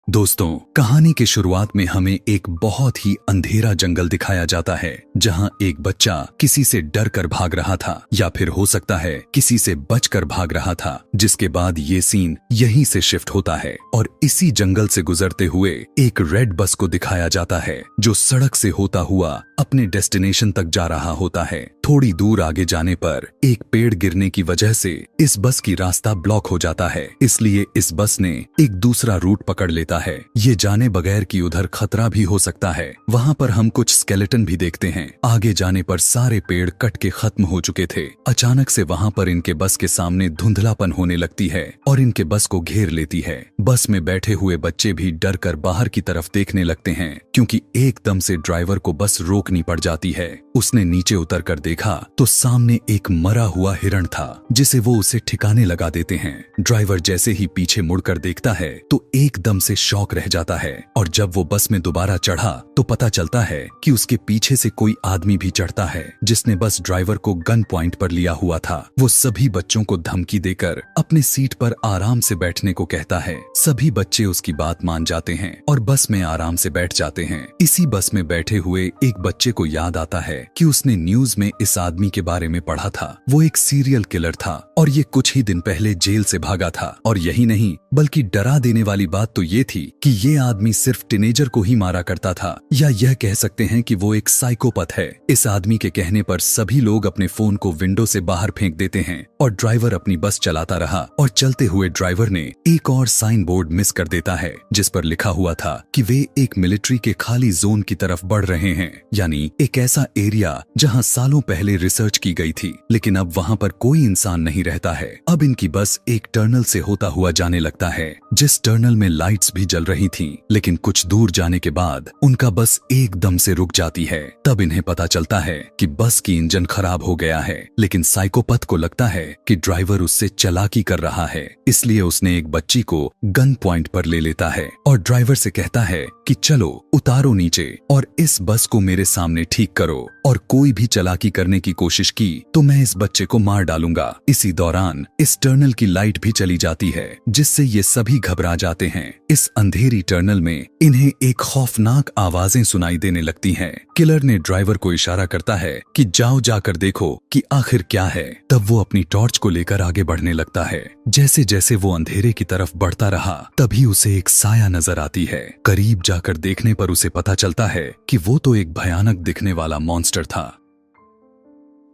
दोस्तों, कहानी की शुरुआत में हमें एक बहुत ही अंधेरा जंगल दिखाया जाता है जहां एक बच्चा किसी से डर कर भाग रहा था या फिर हो सकता है किसी से बचकर भाग रहा था। जिसके बाद ये सीन यहीं से शिफ्ट होता है और इसी जंगल से गुजरते हुए एक रेड बस को दिखाया जाता है जो सड़क से होता हुआ अपने डेस्टिनेशन तक जा रहा होता है। थोड़ी दूर आगे जाने पर एक पेड़ गिरने की वजह से इस बस की रास्ता ब्लॉक हो जाता है, इसलिए इस बस ने एक दूसरा रूट पकड़ लेता है, ये जाने बगैर कि उधर खतरा भी हो सकता है। वहाँ पर हम कुछ स्केलेटन भी देखते हैं। आगे जाने पर सारे पेड़ कट के खत्म हो चुके थे। अचानक से वहाँ पर इनके बस के सामने धुंधलापन होने लगती है और इनके बस को घेर लेती है। बस में बैठे हुए बच्चे भी डर कर बाहर की तरफ देखने लगते हैं क्योंकि एकदम से ड्राइवर को बस रोकनी पड़ जाती है। उसने नीचे उतर कर देखा तो सामने एक मरा हुआ हिरण था जिसे वो उसे ठिकाने लगा देते हैं। ड्राइवर जैसे ही पीछे मुड़कर देखता है तो एकदम से शॉक रह जाता है और जब वो बस में दोबारा चढ़ा तो पता चलता है कि उसके पीछे से कोई आदमी भी चढ़ता है जिसने बस ड्राइवर को गन पॉइंट पर लिया हुआ था। वो सभी बच्चों को धमकी देकर अपने सीट पर आराम से बैठने को कहता है। सभी बच्चे उसकी बात मान जाते हैं और बस में आराम से बैठ जाते हैं। इसी बस में बैठे हुए एक बच्चे को याद आता है कि उसने न्यूज में इस आदमी के बारे में पढ़ा था। वो एक सीरियल किलर था और ये कुछ ही दिन पहले जेल से भागा था। और यही नहीं बल्कि डरा देने वाली बात तो ये थी कि ये आदमी सिर्फ टीनेजर को ही मारा करता था, या यह कह सकते हैं कि वो एक साइकोपैथ है। इस आदमी के कहने पर सभी लोग अपने फोन को विंडो से बाहर फेंक देते हैं और ड्राइवर अपनी बस चलाता रहा। और चलते हुए ड्राइवर ने एक और साइन बोर्ड मिस कर देता है जिस पर लिखा हुआ था कि वे एक मिलिट्री के खाली जोन की तरफ बढ़ रहे हैं, यानी एक ऐसा एरिया जहां सालों पहले रिसर्च की गई थी लेकिन अब वहां पर कोई इंसान नहीं रहता है। अब इनकी बस एक टनल से होता हुआ जाने लगता है जिस टनल में लाइट्स भी जल रही थीं, लेकिन कुछ दूर जाने के बाद उनका बस एकदम से रुक जाती है। तब इन्हें पता चलता है कि बस की इंजन खराब हो गया है, लेकिन साइकोपैथ को लगता है कि ड्राइवर उससे चालाकी कर रहा है, इसलिए उसने एक बच्ची को गन पॉइंट पर ले लेता है और ड्राइवर से कहता है कि चलो उतारो नीचे और इस बस को मेरे सामने ठीक करो, और कोई भी चालाकी करने की कोशिश की तो मैं इस बच्चे को मार डालूंगा। इसी दौरान इस टनल की लाइट भी चली जाती है जिससे ये सभी घबरा जाते हैं। इस अंधेरी टनल में इन्हें एक खौफनाक आवाजें सुनाई देने लगती हैं। किलर ने ड्राइवर को इशारा करता है कि जाओ जाकर देखो कि आखिर क्या है। तब वो अपनी टॉर्च को लेकर आगे बढ़ने लगता है। जैसे जैसे वो अंधेरे की तरफ बढ़ता रहा तभी उसे एक साया नजर आती है। करीब जाकर देखने पर उसे पता चलता है कि वो तो एक भयानक दिखने वाला मॉन्स्टर था।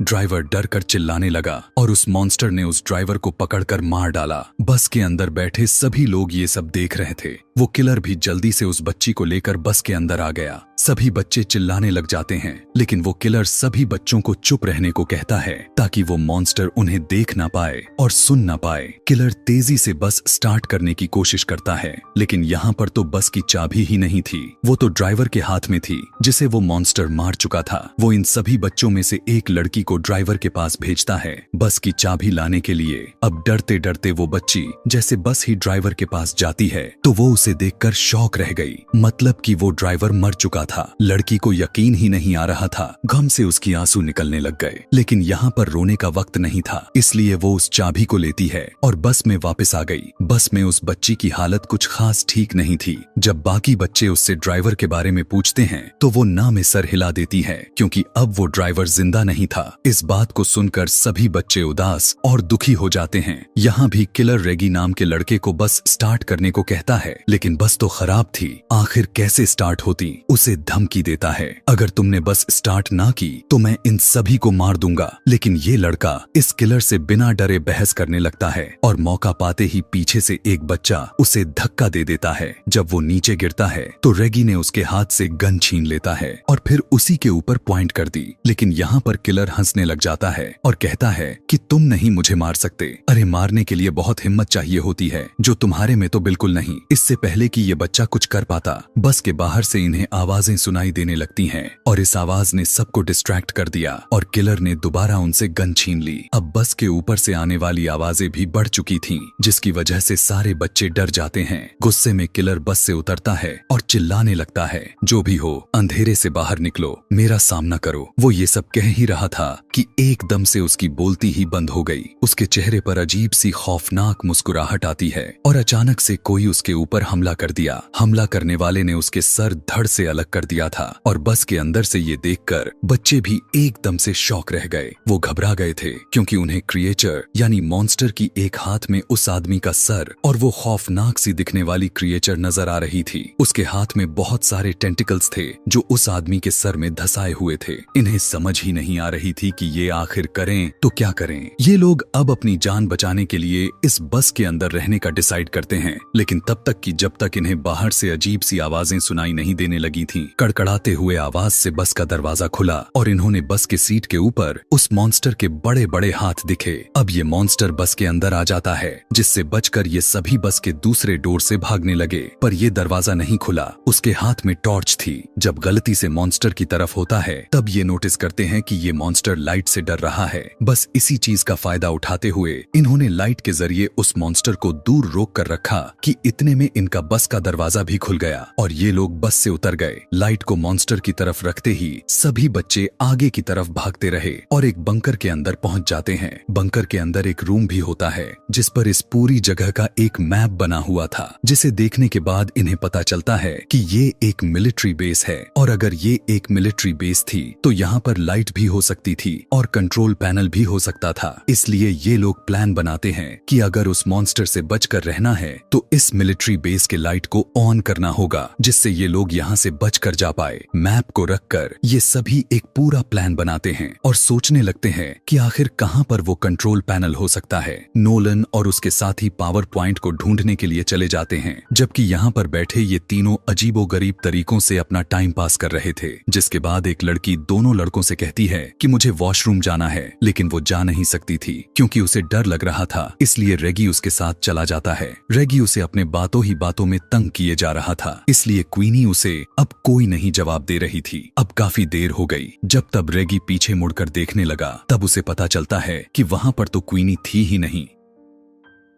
ड्राइवर डर कर चिल्लाने लगा और उस मॉन्स्टर ने उस ड्राइवर को पकड़कर मार डाला। बस के अंदर बैठे सभी लोग ये सब देख रहे थे। वो किलर भी जल्दी से उस बच्ची को लेकर बस के अंदर आ गया। सभी बच्चे चिल्लाने लग जाते हैं लेकिन वो किलर सभी बच्चों को चुप रहने को कहता है ताकि वो मॉन्स्टर उन्हें देख ना पाए और सुन ना पाए। किलर तेजी से बस स्टार्ट करने की कोशिश करता है लेकिन यहाँ पर तो बस की चाबी ही नहीं थी, वो तो ड्राइवर के हाथ में थी जिसे वो मॉन्स्टर मार चुका था। वो इन सभी बच्चों में से एक लड़की को ड्राइवर के पास भेजता है बस की चाबी लाने के लिए। अब डरते डरते वो बच्ची जैसे बस ही ड्राइवर के पास जाती है तो वो उसे देखकर शॉक रह गई, मतलब कि वो ड्राइवर मर चुका था। लड़की को यकीन ही नहीं आ रहा था। गम से उसकी आंसू निकलने लग गए, लेकिन यहाँ पर रोने का वक्त नहीं था, इसलिए वो उस चाबी को लेती है और बस में वापस आ गई। बस में उस बच्ची की हालत कुछ खास ठीक नहीं थी। जब बाकी बच्चे उससे ड्राइवर के बारे में पूछते हैं तो वो ना में सर हिला देती है क्योंकि अब वो ड्राइवर जिंदा नहीं था। इस बात को सुनकर सभी बच्चे उदास और दुखी हो जाते हैं। यहाँ भी किलर रेगी नाम के लड़के को बस स्टार्ट करने को कहता है लेकिन बस तो खराब थी, आखिर कैसे स्टार्ट होती। उसे धमकी देता है अगर तुमने बस स्टार्ट ना की तो मैं इन सभी को मार दूंगा। लेकिन ये लड़का इस किलर से बिना डरे बहस करने लगता है और मौका पाते ही पीछे से एक बच्चा उसे धक्का दे देता है। जब वो नीचे गिरता है तो रेगी ने उसके हाथ से गन छीन लेता है और फिर उसी के ऊपर पॉइंट कर दी। लेकिन यहाँ पर किलर हंसने लग जाता है और कहता है कि तुम नहीं मुझे मार सकते। अरे मारने के लिए बहुत हिम्मत चाहिए होती है जो तुम्हारे में तो बिल्कुल नहीं। इससे पहले कि ये बच्चा कुछ कर पाता बस के बाहर से इन्हें आवाजें आवाजें सुनाई देने लगती हैं और इस आवाज ने सबको डिस्ट्रैक्ट कर दिया और किलर ने दोबारा उनसे गन छीन ली। अब बस के ऊपर से आने वाली आवाजें भी बढ़ चुकी थीं, जिसकी वजह से सारे बच्चे डर जाते हैं। गुस्से में किलर बस से उतरता है और चिल्लाने लगता है, जो भी हो अंधेरे से बाहर निकलो, मेरा सामना करो। वो ये सब कह ही रहा था कि एकदम से उसकी बोलती ही बंद हो गई। उसके चेहरे पर अजीब सी खौफनाक मुस्कुराहट आती है और अचानक से कोई उसके ऊपर हमला कर दिया। हमला करने वाले ने उसके सर धड़ से अलग कर दिया था और बस के अंदर से ये देखकर बच्चे भी एकदम से शॉक रह गए। वो घबरा गए थे क्योंकि उन्हें क्रिएचर यानी मॉन्स्टर की एक हाथ में उस आदमी का सर और वो खौफनाक सी दिखने वाली क्रिएचर नजर आ रही थी। उसके हाथ में बहुत सारे टेंटिकल्स थे जो उस आदमी के सर में धसाए हुए थे। इन्हें समझ ही नहीं आ रही थी कि ये आखिर करें तो क्या करें। ये लोग अब अपनी जान बचाने के लिए इस बस के अंदर रहने का डिसाइड करते हैं, लेकिन तब तक कि जब तक इन्हें बाहर से अजीब सी आवाजें सुनाई नहीं देने लगी थीं। कड़कड़ाते हुए आवाज से बस का दरवाजा खुला और इन्होंने बस के सीट के ऊपर उस मॉन्स्टर के बड़े बड़े हाथ दिखे। अब ये मॉन्स्टर बस के अंदर आ जाता है, जिससे बचकर ये सभी बस के दूसरे डोर से भागने लगे, पर ये दरवाजा नहीं खुला। उसके हाथ में टॉर्च थी। जब गलती से मॉन्स्टर की तरफ होता है तब ये नोटिस करते हैं कि ये मॉन्स्टर लाइट से डर रहा है। बस इसी चीज का फायदा उठाते हुए इन्होंने लाइट के जरिए उस मॉन्स्टर को दूर रोक कर रखा कि इतने में इनका बस का दरवाजा भी खुल गया और ये लोग बस से उतर गए। लाइट को मॉन्स्टर की तरफ रखते ही सभी बच्चे आगे की तरफ भागते रहे और एक बंकर के अंदर पहुंच जाते हैं। बंकर के अंदर एक रूम भी होता है जिस पर इस पूरी जगह का एक मैप बना हुआ था, जिसे देखने के बाद इन्हें पता चलता है कि ये एक मिलिट्री बेस है और अगर ये एक मिलिट्री बेस थी तो यहाँ पर लाइट भी हो सकती थी और कंट्रोल पैनल भी हो सकता था। इसलिए ये लोग प्लान बनाते हैं कि अगर उस मॉन्स्टर से बचकर रहना है तो इस मिलिट्री बेस के लाइट को ऑन करना होगा, जिससे ये लोग यहाँ से बचकर जा पाए। मैप को रखकर ये सभी एक पूरा प्लान बनाते हैं और सोचने लगते हैं कि आखिर कहाँ पर वो कंट्रोल पैनल हो सकता है। नोलन और उसके साथी पावर पॉइंट को ढूंढने के लिए चले जाते हैं, जबकि यहाँ पर बैठे ये तीनों अजीबोगरीब तरीकों से अपना टाइम पास कर रहे थे। जिसके बाद एक लड़की दोनों लड़कों से कहती है कि मुझे वॉशरूम जाना है, लेकिन वो जा नहीं सकती थी क्योंकि उसे डर लग रहा था। इसलिए रेगी उसके साथ चला जाता है। रेगी उसे अपने बातों ही बातों में तंग किए जा रहा था, इसलिए क्वीनी उसे अब कोई नहीं जवाब दे रही थी। अब काफी देर हो गई। जब तब रेगी पीछे मुड़कर देखने लगा तब उसे पता चलता है कि वहां पर तो क्वीनी थी ही नहीं,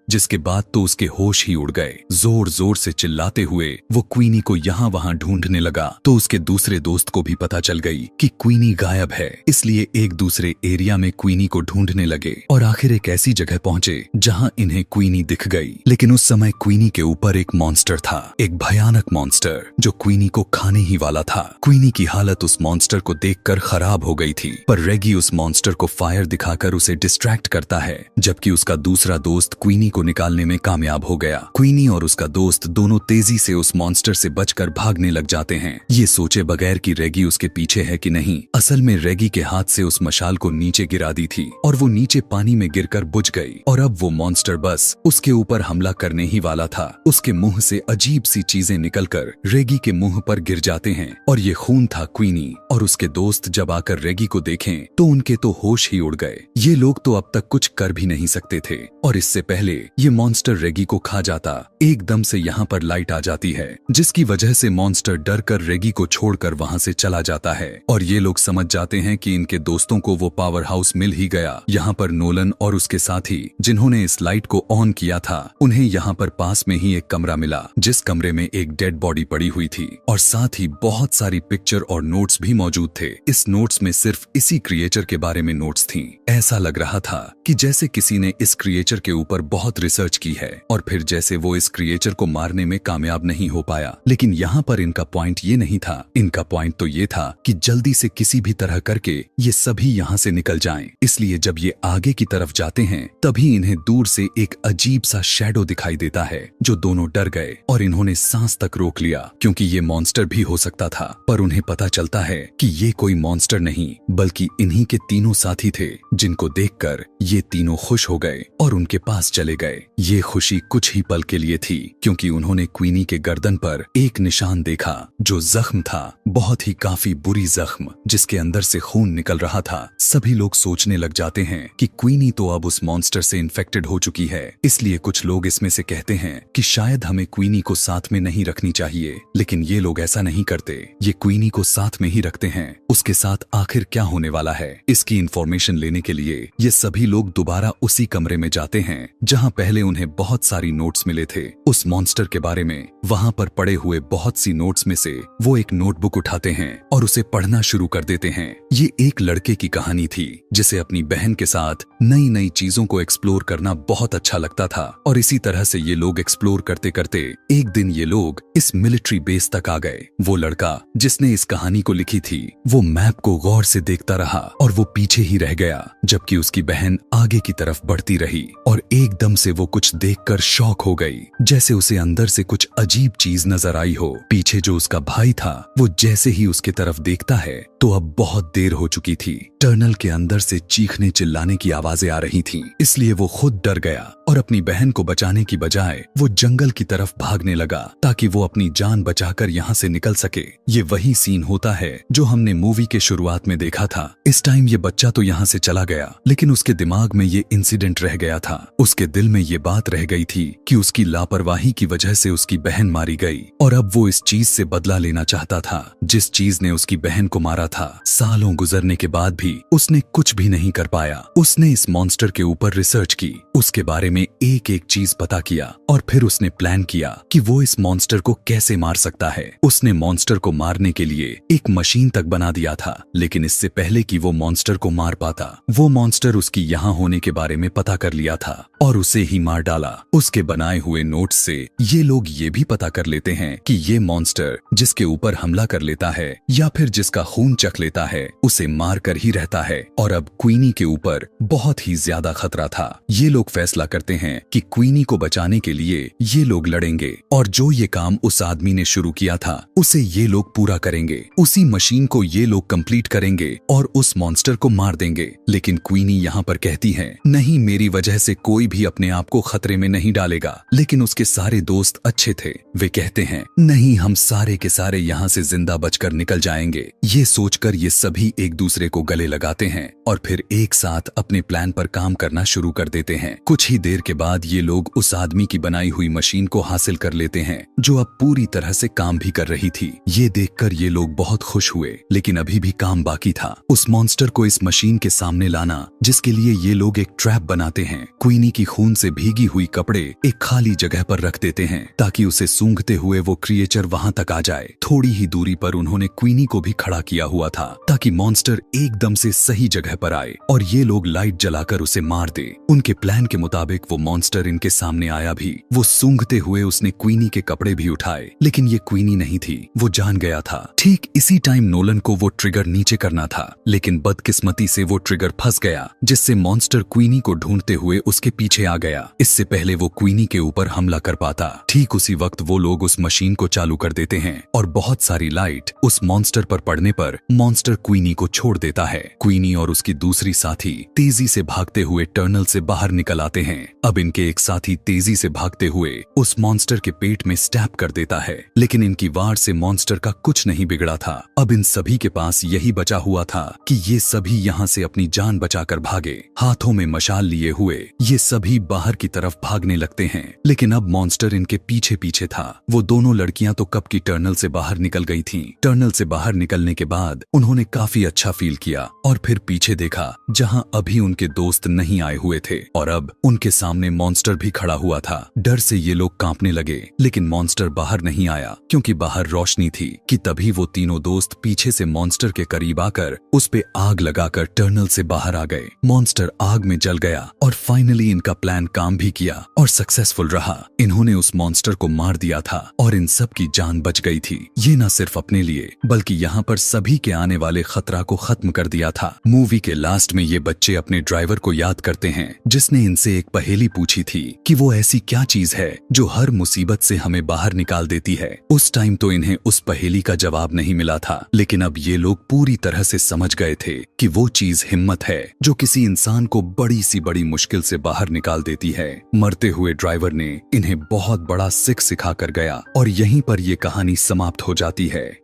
जिसके बाद तो उसके होश ही उड़ गए। जोर जोर से चिल्लाते हुए वो क्वीनी को यहाँ वहाँ ढूंढने लगा तो उसके दूसरे दोस्त को भी पता चल गई कि क्वीनी गायब है। इसलिए एक दूसरे एरिया में क्वीनी को ढूंढने लगे और आखिर एक ऐसी जगह पहुंचे जहाँ इन्हें क्वीनी दिख गई। लेकिन उस समय क्वीनी के ऊपर एक मॉन्स्टर था, एक भयानक मॉन्स्टर जो क्वीनी को खाने ही वाला था। क्वीनी की हालत उस मॉन्स्टर को देखकर खराब हो गई थी, पर रेगी उस मॉन्स्टर को फायर दिखाकर उसे डिस्ट्रैक्ट करता है, जबकि उसका दूसरा दोस्त क्वीनी को निकालने में कामयाब हो गया। क्वीनी और उसका दोस्त दोनों तेजी से उस मॉन्स्टर से बचकर भागने लग जाते हैं, ये सोचे बगैर कि रेगी उसके पीछे है कि नहीं। असल में रेगी के हाथ से उस मशाल को नीचे गिरा दी थी और वो नीचे पानी में गिरकर बुझ गई और अब वो मॉन्स्टर बस उसके ऊपर हमला करने ही वाला था। उसके मुंह से अजीब सी चीजें निकलकर रेगी के मुंह पर गिर जाते हैं और ये खून था। क्वीनी और उसके दोस्त जब आकर रेगी को देखें तो उनके तो होश ही उड़ गए। ये लोग तो अब तक कुछ कर भी नहीं सकते थे और इससे पहले ये मॉन्स्टर रेगी को खा जाता। एकदम से यहाँ पर लाइट आ जाती है, जिसकी वजह से मॉन्स्टर डर कर रेगी को छोड़कर वहाँ से चला जाता है और ये लोग समझ जाते हैं कि इनके दोस्तों को वो पावर हाउस मिल ही गया। यहाँ पर नोलन और उसके साथी जिन्होंने इस लाइट को ऑन किया था, उन्हें यहाँ पर पास में ही एक कमरा मिला, जिस कमरे में एक डेड बॉडी पड़ी हुई थी और साथ ही बहुत सारी पिक्चर और नोट्स भी मौजूद थे। इस नोट्स में सिर्फ इसी क्रिएचर के बारे में नोट्स थी। ऐसा लग रहा था कि जैसे किसी ने इस क्रिएचर के ऊपर बहुत रिसर्च की है और फिर जैसे वो इस क्रिएचर को मारने में कामयाब नहीं हो पाया। लेकिन यहाँ पर इनका पॉइंट ये नहीं था, इनका पॉइंट तो ये था कि जल्दी से किसी भी तरह करके ये सभी यहाँ से निकल जाएं। इसलिए जब ये आगे की तरफ जाते हैं तभी इन्हें दूर से एक अजीब सा शैडो दिखाई देता है, जो दोनों डर गए और इन्होंने सांस तक रोक लिया क्योंकि ये मॉन्स्टर भी हो सकता था। पर उन्हें पता चलता है कि ये कोई मॉन्स्टर नहीं बल्कि इन्हीं के तीनों साथी थे, जिनको देखकर ये तीनों खुश हो गए और उनके पास चले गए। ये खुशी कुछ ही पल के लिए थी, क्योंकि उन्होंने क्वीनी के गर्दन पर एक निशान देखा जो जख्म था, बहुत ही काफी बुरी जख्म जिसके अंदर से खून निकल रहा था। सभी लोग सोचने लग जाते हैं कि क्वीनी तो अब उस मॉन्स्टर से इन्फेक्टेड हो चुकी है, इसलिए कुछ लोग इसमें से कहते हैं कि शायद हमें क्वीनी को साथ में नहीं रखनी चाहिए, लेकिन ये लोग ऐसा नहीं करते। ये क्वीनी को साथ में ही रखते हैं। उसके साथ आखिर क्या होने वाला है, इसकी इंफॉर्मेशन लेने के लिए ये सभी लोग दोबारा उसी कमरे में जाते हैं जहां पहले उन्हें बहुत सारी नोट्स मिले थे उस मॉन्स्टर के बारे में। वहां पर पड़े हुए बहुत सी नोट्स में से वो एक नोटबुक उठाते हैं और उसे पढ़ना शुरू कर देते हैं। ये एक लड़के की कहानी थी जिसे अपनी बहन के साथ नई नई चीजों को एक्सप्लोर करना बहुत अच्छा लगता था, और इसी तरह से ये लोग एक्सप्लोर करते करते एक दिन ये लोग इस मिलिट्री बेस तक आ गए। वो लड़का जिसने इस कहानी को लिखी थी वो मैप को गौर से देखता रहा और वो पीछे ही रह गया, जबकि उसकी बहन आगे की तरफ बढ़ती रही और एकदम से वो कुछ देखकर शॉक हो गई, जैसे उसे अंदर से कुछ अजीब चीज नजर आई हो। पीछे जो उसका भाई था वो जैसे ही उसकी तरफ देखता है तो अब बहुत देर हो चुकी थी। टनल के अंदर से चीखने चिल्लाने की आवाजें आ रही थीं, इसलिए वो खुद डर गया और अपनी बहन को बचाने की बजाय वो जंगल की तरफ भागने लगा ताकि वो अपनी जान बचाकर यहाँ से निकल सके। ये वही सीन होता है जो हमने मूवी के शुरुआत में देखा था। इस टाइम ये बच्चा तो यहाँ से चला गया, लेकिन उसके दिमाग में ये इंसिडेंट रह गया था। उसके दिल में ये बात रह गई थी कि उसकी लापरवाही की वजह से उसकी बहन मारी गई, और अब वो इस चीज से बदला लेना चाहता था जिस चीज ने उसकी बहन को मारा था। सालों गुजरने के बाद भी उसने कुछ भी नहीं कर पाया। उसने इस मॉन्स्टर के ऊपर रिसर्च की, उसके बारे में एक एक चीज पता किया, और फिर उसने प्लान किया कि वो इस मॉन्स्टर को कैसे मार सकता है। उसने मॉन्स्टर को मारने के लिए एक मशीन तक बना दिया था, लेकिन इससे पहले कि वो मॉन्स्टर को मार पाता, वो मॉन्स्टर उसकी यहाँ होने के बारे में पता कर लिया था और उसे ही मार डाला। उसके बनाए हुए नोट्स से ये लोग ये भी पता कर लेते हैं कि ये मॉन्स्टर जिसके ऊपर हमला कर लेता है या फिर जिसका खून चख लेता है उसे मार कर ही रहता है, और अब क्वीनी के ऊपर बहुत ही ज्यादा खतरा था। ये लोग फैसला करते हैं कि क्वीनी को बचाने के लिए ये लोग लड़ेंगे, और जो ये काम उस आदमी ने शुरू किया था उसे ये लोग पूरा करेंगे। उसी मशीन को ये लोग कंप्लीट करेंगे और उस मॉन्स्टर को मार देंगे। लेकिन क्वीनी यहाँ पर कहती है, नहीं, मेरी वजह से कोई भी अपने आप को खतरे में नहीं डालेगा। लेकिन उसके सारे दोस्त अच्छे थे। वे कहते हैं, नहीं, हम सारे के सारे यहाँ से जिंदा बचकर निकल जाएंगे। ये सोचकर ये सभी एक दूसरे को गले लगाते हैं और फिर एक साथ अपने प्लान पर काम करना शुरू कर देते हैं। कुछ ही देर के बाद ये लोग उस आदमी की बनाई हुई मशीन को हासिल कर लेते हैं जो अब पूरी तरह से काम भी कर रही थी। ये देखकर ये लोग बहुत खुश हुए, लेकिन अभी भी काम बाकी था। उस मॉन्स्टर को इस मशीन के सामने लाना, जिसके लिए ये लोग एक ट्रैप बनाते हैं। क्वीनी की खून से भीगी हुई कपड़े एक खाली जगह पर रख देते हैं ताकि उसे सूंघते हुए वो क्रिएचर वहां तक आ जाए। थोड़ी ही दूरी पर उन्होंने क्वीनी को भी खड़ा किया हुआ था ताकि मॉन्स्टर एकदम से सही जगह पर आए और ये लोग लाइट जलाकर उसे मार दे। उनके प्लान के मुताबिक वो मॉन्स्टर इनके सामने आया भी। वो सूंघते हुए उसने क्वीनी के कपड़े भी उठाए, लेकिन ये क्वीनी नहीं थी, वो जान गया था। ठीक इसी टाइम नोलन को वो ट्रिगर नीचे करना था, लेकिन बदकिस्मती से वो ट्रिगर फंस गया, जिससे मॉन्स्टर क्वीनी को ढूंढते हुए उसके पीछे आ गया। इससे पहले वो क्वीनी के ऊपर हमला कर पाता। ठीक उसी वक्त वो लोग उस मशीन को चालू कर देते हैं और बहुत सारी लाइट उस मॉन्स्टर पर पड़ने पर मॉन्स्टर क्वीनी को छोड़ देता है। क्वीनी और उसकी दूसरी साथी तेजी से भागते हुए टनल से बाहर निकल आते हैं। अब इनके एक साथी तेजी से भागते हुए उस मॉन्स्टर के पेट में स्टैब कर देता है, लेकिन इनकी वार से मॉन्स्टर का कुछ नहीं बिगड़ा था। अब इन सभी के पास यही बचा हुआ था कि ये सभी यहाँ से अपनी जान बचाकर भागे। हाथों में मशाल लिए हुए ये सभी बाहर की तरफ भागने लगते हैं, लेकिन अब मॉन्स्टर इनके पीछे पीछे था। वो दोनों लड़कियां तो कब की टनल से बाहर निकल गई थीं। टनल से बाहर निकलने के बाद उन्होंने काफी अच्छा फील किया और फिर पीछे देखा जहां अभी उनके दोस्त नहीं आए हुए थे, और अब उनके सामने मॉन्स्टर भी खड़ा हुआ था। डर से ये लोग कांपने लगे, लेकिन मॉन्स्टर बाहर नहीं आया क्योंकि बाहर रोशनी थी। कि तभी वो तीनों दोस्त पीछे से मॉन्स्टर के करीब आकर उस पे आग लगाकर टनल से बाहर आ गए। मॉन्स्टर आग में जल गया और फाइनली इनका प्लान काम भी किया और सक्सेसफुल रहा। इन्होंने उस मॉन्स्टर को मार दिया था और इन सब की जान बच गई थी। ये न सिर्फ अपने लिए बल्कि यहाँ पर सभी के आने वाले खतरा को खत्म कर दिया था। मूवी के लास्ट में ये बच्चे अपने ड्राइवर को याद करते हैं जिसने इनसे एक पहेली पूछी थी कि वो ऐसी क्या चीज है जो हर मुसीबत से हमें बाहर निकाल देती है। उस टाइम तो इन्हें उस पहेली का जवाब नहीं मिला था, लेकिन अब ये लोग पूरी तरह से समझ गए थे कि वो चीज हिम्मत है जो किसी इंसान को बड़ी सी बड़ी मुश्किल से बाहर निकाल देती देती है। मरते हुए ड्राइवर ने इन्हें बहुत बड़ा सिख सिखा कर गया और यहीं पर ये कहानी समाप्त हो जाती है।